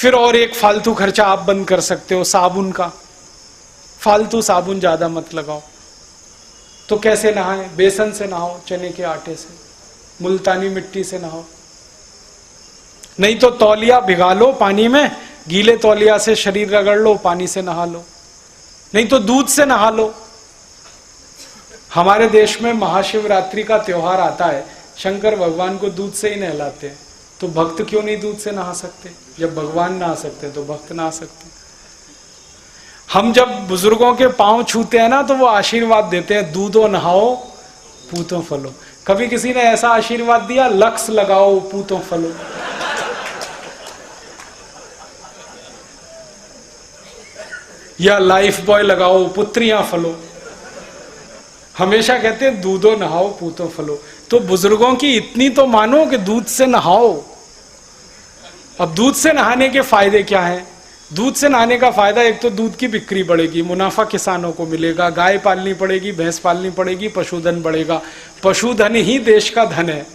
फिर और एक फालतू खर्चा आप बंद कर सकते हो, साबुन का। फालतू साबुन ज्यादा मत लगाओ। तो कैसे नहाएं? बेसन से नहाओ, चने के आटे से, मुल्तानी मिट्टी से नहाओ। नहीं तो तौलिया भिगा लो पानी में, गीले तौलिया से शरीर रगड़ लो, पानी से नहा लो। नहीं तो दूध से नहा लो। हमारे देश में महाशिवरात्रि का त्योहार आता है, शंकर भगवान को दूध से ही नहलाते हैं। तो भक्त क्यों नहीं दूध से नहा सकते? जब भगवान नहा सकते तो भक्त नहा सकते। हम जब बुजुर्गों के पांव छूते हैं ना, तो वो आशीर्वाद देते हैं, दूधो नहाओ पूतो फलो। कभी किसी ने ऐसा आशीर्वाद दिया, लक्स लगाओ पूतो फलो? या लाइफ बॉय लगाओ पुत्रियां फलो? हमेशा कहते हैं दूधो नहाओ पूतो फलो। तो बुजुर्गों की इतनी तो मानो कि दूध से नहाओ। अब दूध से नहाने के फायदे क्या हैं? दूध से नहाने का फायदा, एक तो दूध की बिक्री बढ़ेगी, मुनाफा किसानों को मिलेगा, गाय पालनी पड़ेगी, भैंस पालनी पड़ेगी, पशुधन बढ़ेगा। पशुधन ही देश का धन है।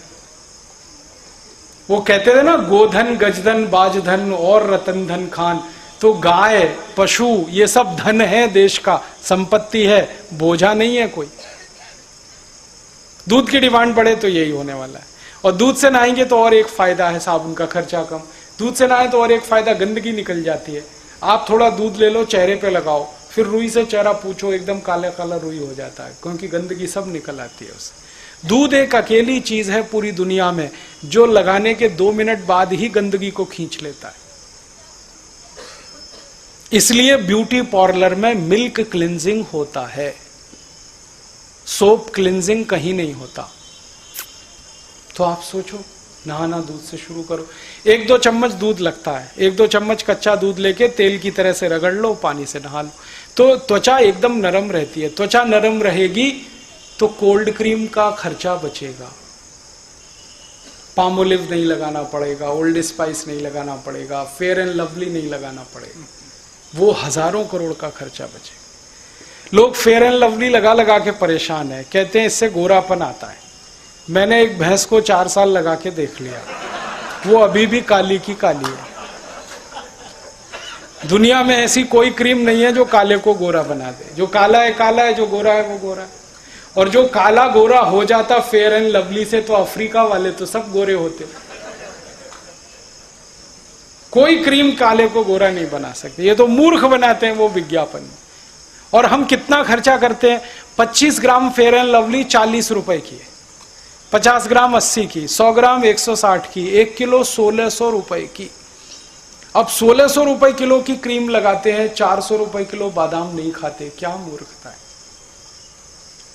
वो कहते थे ना, गोधन गजधन बाजधन और रतन धन खान। तो गाय पशु ये सब धन है, देश का संपत्ति है, बोझा नहीं है कोई। दूध की डिमांड बढ़े तो यही होने वाला है। और दूध से नहाएंगे तो और एक फायदा है, साबुन का खर्चा कम। दूध से नहाए तो और एक फायदा, गंदगी निकल जाती है। आप थोड़ा दूध ले लो, चेहरे पे लगाओ, फिर रुई से चेहरा पूछो, एकदम काला काला रुई हो जाता है, क्योंकि गंदगी सब निकल आती है उससे। दूध एक अकेली चीज है पूरी दुनिया में जो लगाने के 2 मिनट बाद ही गंदगी को खींच लेता है। इसलिए ब्यूटी पार्लर में मिल्क क्लिंजिंग होता है, सोप क्लिंजिंग कहीं नहीं होता। तो आप सोचो, नहाना दूध से शुरू करो। 1-2 चम्मच दूध लगता है, 1-2 चम्मच कच्चा दूध लेके तेल की तरह से रगड़ लो, पानी से नहा लो, तो त्वचा एकदम नरम रहती है। त्वचा नरम रहेगी तो कोल्ड क्रीम का खर्चा बचेगा, पामोलिव नहीं लगाना पड़ेगा, ओल्ड स्पाइस नहीं लगाना पड़ेगा, फेयर एंड लवली नहीं लगाना पड़ेगा। वो हजारों करोड़ का खर्चा बचेगा। लोग फेयर एंड लवली लगा लगा के परेशान है, कहते हैं इससे गोरापन आता है। मैंने एक भैंस को 4 साल लगा के देख लिया, वो अभी भी काली की काली है। दुनिया में ऐसी कोई क्रीम नहीं है जो काले को गोरा बना दे। जो काला है, जो गोरा है वो गोरा है। और जो काला गोरा हो जाता फेयर एंड लवली से, तो अफ्रीका वाले तो सब गोरे होते। कोई क्रीम काले को गोरा नहीं बना सकते, ये तो मूर्ख बनाते हैं वो विज्ञापन में। और हम कितना खर्चा करते हैं? 25 ग्राम फेयर एंड लवली 40 रुपए की है, 50 ग्राम 80 की, 100 ग्राम 160 की, 1 किलो 1600 रुपए की। अब 1600 रुपए किलो की क्रीम लगाते हैं, 400 रुपए किलो बादाम नहीं खाते। क्या मूर्खता है।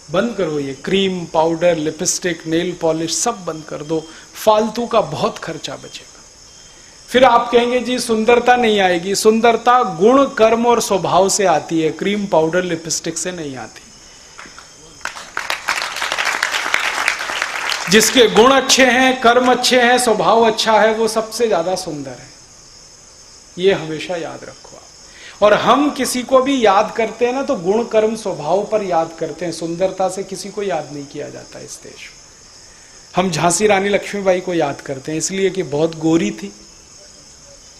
बंद करो ये cream, powder, lipstick, nail polish सब बंद कर दो, फालतू का बहुत खर्चा बचेगा। फिर आप कहेंगे जी सुंदरता नहीं आएगी। सुंदरता गुण, कर्म और स्वभाव से आती है, क्रीम, पाउडर, लिपस्टिक से नहीं आती। जिसके गुण अच्छे हैं, कर्म अच्छे हैं, स्वभाव अच्छा है, वो सबसे ज्यादा सुंदर है। ये हमेशा याद रखो आप। और हम किसी को भी याद करते हैं ना, तो गुण, कर्म, स्वभाव पर याद करते हैं, सुंदरता से किसी को याद नहीं किया जाता इस देश में। हम झांसी रानी लक्ष्मीबाई को याद करते हैं इसलिए कि बहुत गोरी थी,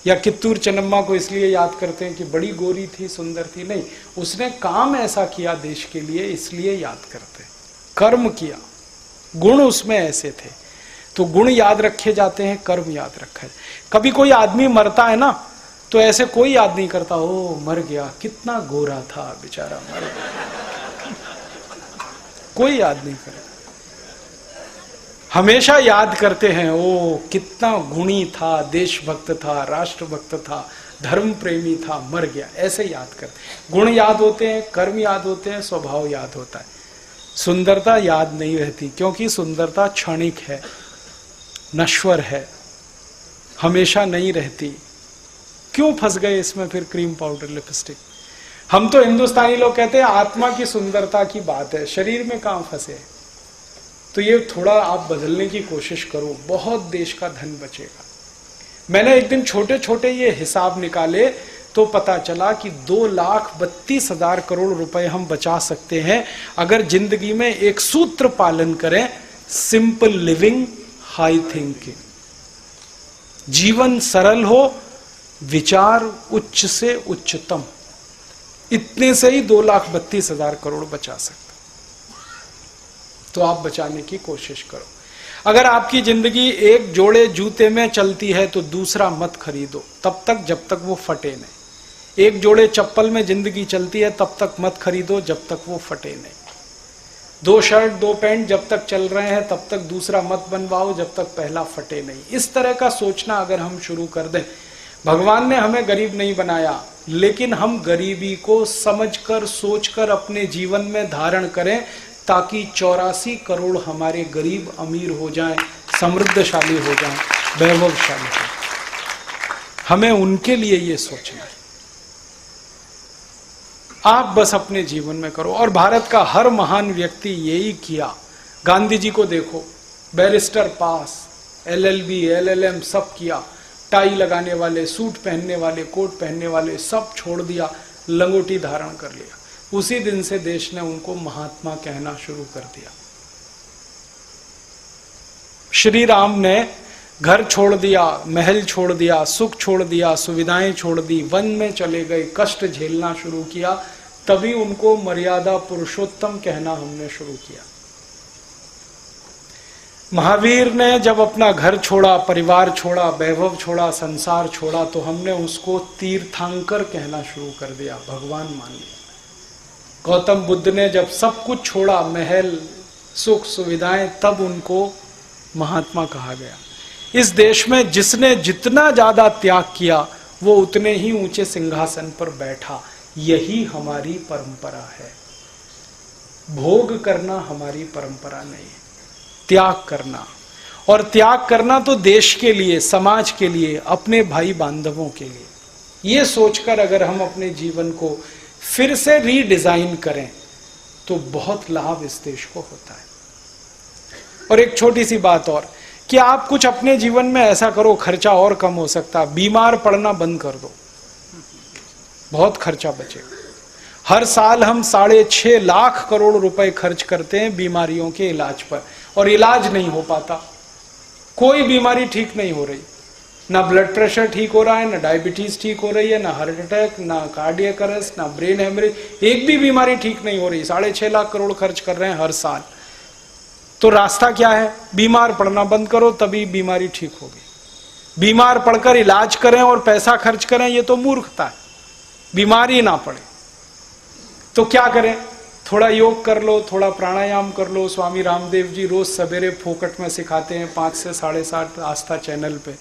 या कित्तूर चन्नम्मा को इसलिए याद करते हैं कि बड़ी गोरी थी, सुंदर थी। नहीं, उसने काम ऐसा किया देश के लिए, इसलिए याद करते हैं। कर्म किया, गुण उसमें ऐसे थे, तो गुण याद रखे जाते हैं, कर्म याद रखा है। कभी कोई आदमी मरता है ना, तो ऐसे कोई याद नहीं करता, ओ मर गया, कितना गोरा था बेचारा, मर गया। कोई याद नहीं करता। हमेशा याद करते हैं, ओ कितना गुणी था, देशभक्त था, राष्ट्रभक्त था, धर्म प्रेमी था, मर गया, ऐसे याद करते। गुण याद होते हैं, कर्म याद होते हैं, स्वभाव याद होता है। सुंदरता याद नहीं रहती, क्योंकि सुंदरता क्षणिक है, नश्वर है, हमेशा नहीं रहती। क्यों फंस गए इसमें फिर क्रीम, पाउडर, लिपस्टिक? हम तो हिंदुस्तानी लोग कहते हैं आत्मा की सुंदरता की बात है, शरीर में कहां फंसे। तो ये थोड़ा आप बदलने की कोशिश करो, बहुत देश का धन बचेगा। मैंने एक दिन छोटे छोटे ये हिसाब निकाले तो पता चला कि 2,32,000 करोड़ रुपए हम बचा सकते हैं अगर जिंदगी में एक सूत्र पालन करें, सिंपल लिविंग, हाई थिंकिंग। जीवन सरल हो, विचार उच्च से उच्चतम, इतने से ही 2,32,000 करोड़ बचा सकता। तो आप बचाने की कोशिश करो। अगर आपकी जिंदगी एक जोड़े जूते में चलती है तो दूसरा मत खरीदो तब तक जब तक वो फटे नहीं। एक जोड़े चप्पल में जिंदगी चलती है तब तक मत खरीदो जब तक वो फटे नहीं। 2 शर्ट 2 पैंट जब तक चल रहे हैं तब तक दूसरा मत बनवाओ जब तक पहला फटे नहीं। इस तरह का सोचना अगर हम शुरू कर दें, भगवान ने हमें गरीब नहीं बनाया, लेकिन हम गरीबी को समझकर सोचकर अपने जीवन में धारण करें ताकि 84 करोड़ हमारे गरीब अमीर हो जाएं, समृद्धशाली हो जाएं, वैभवशाली हो जाएं। हमें उनके लिए ये सोचना है। आप बस अपने जीवन में करो। और भारत का हर महान व्यक्ति यही किया। गांधी जी को देखो, बैरिस्टर पास, LLB LLM सब किया, टाई लगाने वाले, सूट पहनने वाले, कोट पहनने वाले सब छोड़ दिया, लंगोटी धारण कर लिया। उसी दिन से देश ने उनको महात्मा कहना शुरू कर दिया। श्री राम ने घर छोड़ दिया, महल छोड़ दिया, सुख छोड़ दिया, सुविधाएं छोड़ दी, वन में चले गए, कष्ट झेलना शुरू किया, तभी उनको मर्यादा पुरुषोत्तम कहना हमने शुरू किया। महावीर ने जब अपना घर छोड़ा, परिवार छोड़ा, वैभव छोड़ा, संसार छोड़ा, तो हमने उसको तीर्थंकर कहना शुरू कर दिया, भगवान मान लिया। गौतम बुद्ध ने जब सब कुछ छोड़ा, महल, सुख, सुविधाएं, तब उनको महात्मा कहा गया। इस देश में जिसने जितना ज्यादा त्याग किया वो उतने ही ऊंचे सिंहासन पर बैठा। यही हमारी परंपरा है। भोग करना हमारी परंपरा नहीं है, त्याग करना। और त्याग करना तो देश के लिए, समाज के लिए, अपने भाई बांधवों के लिए। ये सोचकर अगर हम अपने जीवन को फिर से रीडिजाइन करें तो बहुत लाभ इस देश को होता है। और एक छोटी सी बात और, कि आप कुछ अपने जीवन में ऐसा करो, खर्चा और कम हो सकता। बीमार पड़ना बंद कर दो, बहुत खर्चा बचेगा। हर साल हम 6.5 लाख करोड़ रुपए खर्च करते हैं बीमारियों के इलाज पर, और इलाज नहीं हो पाता। कोई बीमारी ठीक नहीं हो रही, ना ब्लड प्रेशर ठीक हो रहा है, ना डायबिटीज ठीक हो रही है, ना हार्ट अटैक, ना कार्डियक अरेस्ट, ना ब्रेन हेमरेज, एक भी बीमारी ठीक नहीं हो रही। 6.5 लाख करोड़ खर्च कर रहे हैं हर साल। तो रास्ता क्या है? बीमार पड़ना बंद करो, तभी बीमारी ठीक होगी। बीमार पड़कर इलाज करें और पैसा खर्च करें, ये तो मूर्खता है। बीमारी ना पड़े तो क्या करें? थोड़ा योग कर लो, थोड़ा प्राणायाम कर लो। स्वामी रामदेव जी रोज सवेरे फोकट में सिखाते हैं 5 से 7:30 आस्था चैनल पे।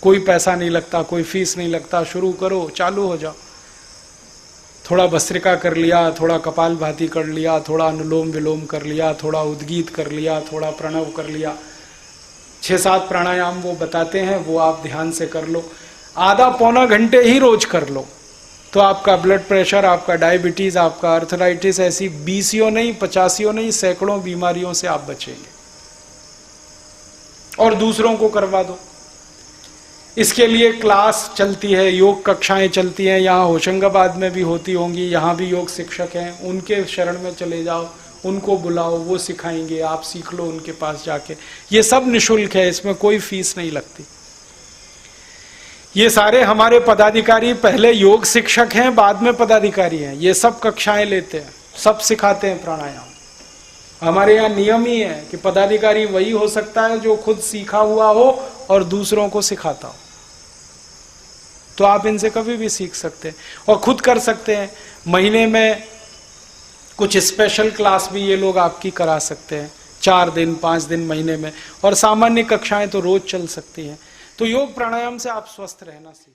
कोई पैसा नहीं लगता, कोई फीस नहीं लगता। शुरू करो, चालू हो जाओ। थोड़ा भस्त्रिका कर लिया, थोड़ा कपालभाति कर लिया, थोड़ा अनुलोम विलोम कर लिया, थोड़ा उद्गीत कर लिया, थोड़ा प्रणव कर लिया। 6-7 प्राणायाम वो बताते हैं, वो आप ध्यान से कर लो। आधा पौना घंटे ही रोज कर लो तो आपका ब्लड प्रेशर, आपका डायबिटीज, आपका अर्थराइटिस, ऐसी 20 नहीं, 50 नहीं, सैकड़ों बीमारियों से आप बचेंगे। और दूसरों को करवा दो। इसके लिए क्लास चलती है, योग कक्षाएं चलती हैं, यहाँ होशंगाबाद में भी होती होंगी। यहाँ भी योग शिक्षक हैं, उनके शरण में चले जाओ, उनको बुलाओ, वो सिखाएंगे, आप सीख लो उनके पास जाके। ये सब निःशुल्क है, इसमें कोई फीस नहीं लगती। ये सारे हमारे पदाधिकारी पहले योग शिक्षक हैं, बाद में पदाधिकारी हैं। ये सब कक्षाएं लेते हैं, सब सिखाते हैं प्राणायाम। हमारे यहाँ नियम ही है कि पदाधिकारी वही हो सकता है जो खुद सीखा हुआ हो और दूसरों को सिखाता हो। तो आप इनसे कभी भी सीख सकते हैं और खुद कर सकते हैं। महीने में कुछ स्पेशल क्लास भी ये लोग आपकी करा सकते हैं, 4 दिन 5 दिन महीने में। और सामान्य कक्षाएं तो रोज चल सकती हैं। तो योग प्राणायाम से आप स्वस्थ रहना सीख